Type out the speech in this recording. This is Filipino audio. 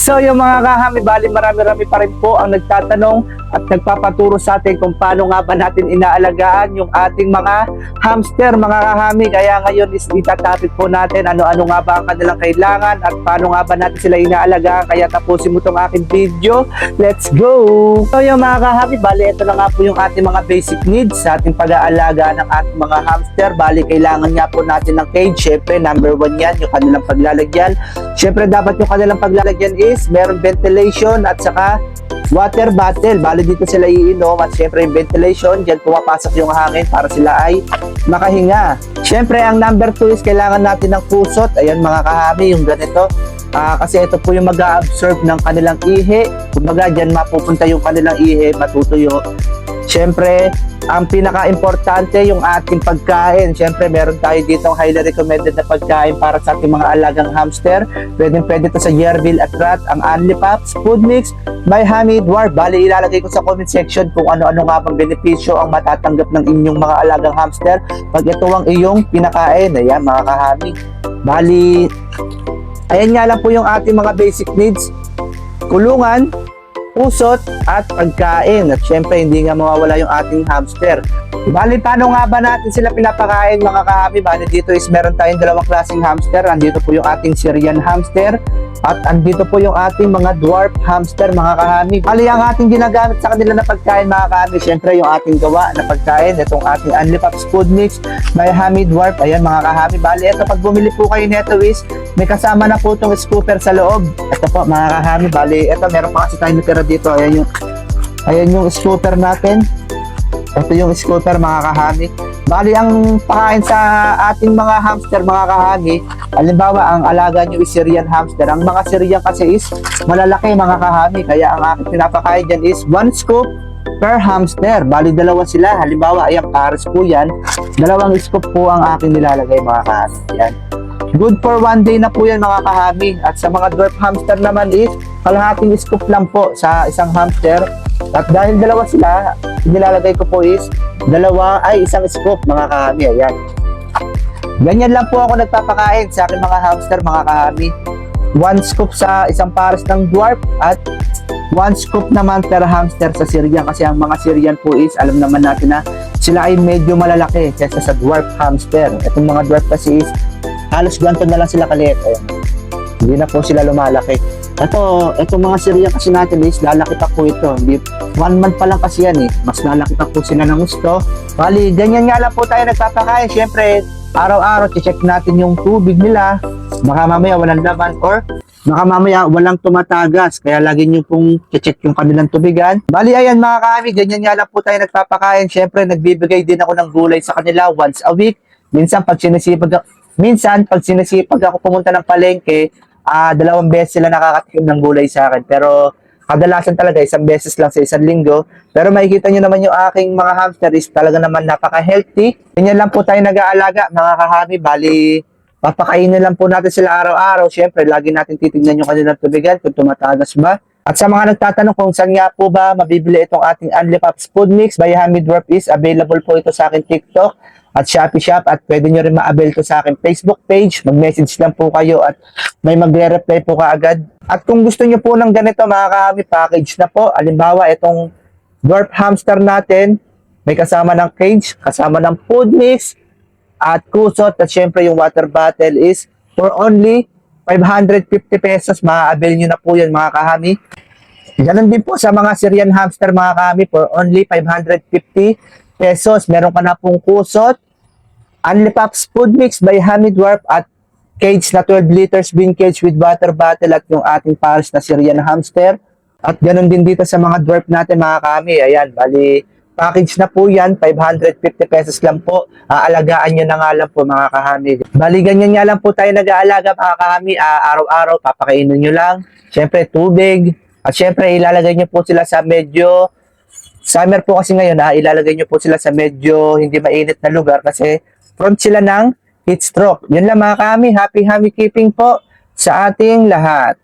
So yung mga kahami, bali marami-rami pa rin po ang nagtatanong at nagpapaturo sa atin kung paano nga ba natin inaalagaan yung ating mga hamster, mga kahami. Kaya ngayon is itatapik po natin ano-ano nga ba ang kanilang kailangan at paano nga ba natin sila inaalagaan. Kaya tapusin mo tong aking video. Let's go! So yung mga kahami, bali ito na nga po yung ating mga basic needs sa ating pag-aalaga ng ating mga hamster. Bali kailangan nga po natin ng cage. Syempre number 1 yan, yung kanilang paglalagyan. Syempre dapat yung kanilang paglalagyan is meron ventilation at saka water bottle. Bali dito sila iinom at syempre yung ventilation, dyan pumapasok yung hangin para sila ay makahinga. Syempre ang number 2 is kailangan natin ng pusot. Ayan mga kahami, yung ganito. Kasi ito po yung mag-a-absorb ng kanilang ihi. Kumbaga dyan mapupunta yung kanilang ihi, matutuyo. Syempre, ang pinaka-importante yung ating pagkain. Syempre, meron tayo dito ang highly recommended na pagkain para sa ating mga alagang hamster. Pwede to sa Yerbil at Rat, ang Anlipaps Food Mix by Hamid Dwarf. Bali, ilalagay ko sa comment section kung ano-ano nga bang benepisyo ang matatanggap ng inyong mga alagang hamster pag ito ang iyong pinakain. Ayan, mga kahami. Bali, ayan nga lang po yung ating mga basic needs. Kulungan, pusot at pagkain. At syempre hindi nga mawawala yung ating hamster. Bali paano nga ba natin sila pinapakain mga kahami? Bali dito is meron tayong dalawang klaseng hamster. Andito po yung ating Syrian hamster at andito po yung ating mga dwarf hamster mga kahami. Bali ang ating ginagamit sa kanila na pagkain mga kahami, syempre yung ating gawa na pagkain, itong ating Anlipaps Food Mix by Hamid Dwarf. Ayan mga kahami. Bali ito pag bumili po kayo nito is may kasama na po itong scooper sa loob. Ito po mga kahami. Bali ito meron pa kasi tayo natira dito. Ayan yung scooper natin. Ito yung scooper mga kahami. Bali ang pakain sa ating mga hamster mga kahami, halimbawa ang alaga nyo is Syrian hamster. Ang mga Syrian kasi is malalaki mga kahami. Kaya ang aking pinapakain dyan is 1 scoop per hamster. Bali dalawa sila. Halimbawa ayan pares po yan. 2 scoop po ang aking nilalagay mga kahami. Yan. Good for 1 day na po yan mga kahami. At sa mga dwarf hamster naman is kalahating scoop lang po sa isang hamster. At dahil dalawa sila, nilalagay ko po is 1 scoop mga kahami. Ayan. Ganyan lang po ako nagpapakain sa aking mga hamster mga kahami. 1 scoop sa isang pares ng dwarf at 1 scoop naman per hamster sa Syrian. Kasi ang mga Syrian po is alam naman natin na sila ay medyo malalaki kaysa sa dwarf hamster. Itong mga dwarf kasi is halos ganito na lang sila kaliit. Ayan. Hindi na po sila lumalaki. Itong mga Syrian kasi natin is lalaki pa po ito. 1 month pa lang kasi yan eh. Mas lalaki pa po sila ng gusto. Bali, ganyan nga lang po tayo nagpapakain. Siyempre, araw-araw check natin yung tubig nila. Baka mamaya walang laman or baka mamaya walang tumatagas. Kaya lagi nyo pong check yung kanilang tubigan. Bali, ayan mga kahami, ganyan nga lang po tayo nagpapakain. Siyempre, nagbibigay din ako ng gulay sa kanila once a week. Minsan, pag sinisipag ako pumunta ng palengke, 2 beses sila nakakatikim ng gulay sa akin. Pero kadalasan talaga 1 beses lang sa 1 linggo. Pero makikita nyo naman yung aking mga hamster is talaga naman napaka-healthy. Ganyan lang po tayo nag-aalaga mga kahami. Bali, papakainin lang po natin sila araw-araw. Siyempre, lagi natin titignan yung kanilang tubigan kung tumatagas ba. At sa mga nagtatanong kung saan nga po ba mabibili itong ating Anlipaps Food Mix by Hamid Dwarf is available po ito sa akin TikTok at Shopee Shop at pwede nyo rin ma-avail to sa akin Facebook page. Mag-message lang po kayo at may magre-reply po kaagad. At kung gusto nyo po ng ganito mga kahami, package na po. Halimbawa, itong dwarf hamster natin, may kasama ng cage, kasama ng food mix, at kusot, at syempre yung water bottle is for only 550 pesos. Ma-avail nyo na po yan mga kahami. Ganun din po sa mga Syrian hamster mga kahami, for only 550 pesos. Meron ka na pong kusot, Anlipaps Food Mix by Hamid Dwarf at cage na 12 liters bin cage with water bottle at yung ating pares na Syrian hamster. At ganun din dito sa mga dwarf natin mga kahami. Ayan, bali package na po yan, 550 pesos lang po. Aalagaan nyo na nga lang po mga kahami. Bali ganyan nga lang po tayo nag-aalaga mga kahami. Araw-araw papakainin nyo lang. Siyempre tubig. At siyempre ilalagay nyo po sila sa medyo summer po kasi ngayon, ilalagay nyo po sila sa medyo hindi mainit na lugar kasi prone sila ng heat stroke. Yun lang mga kami. Happy keeping po sa ating lahat.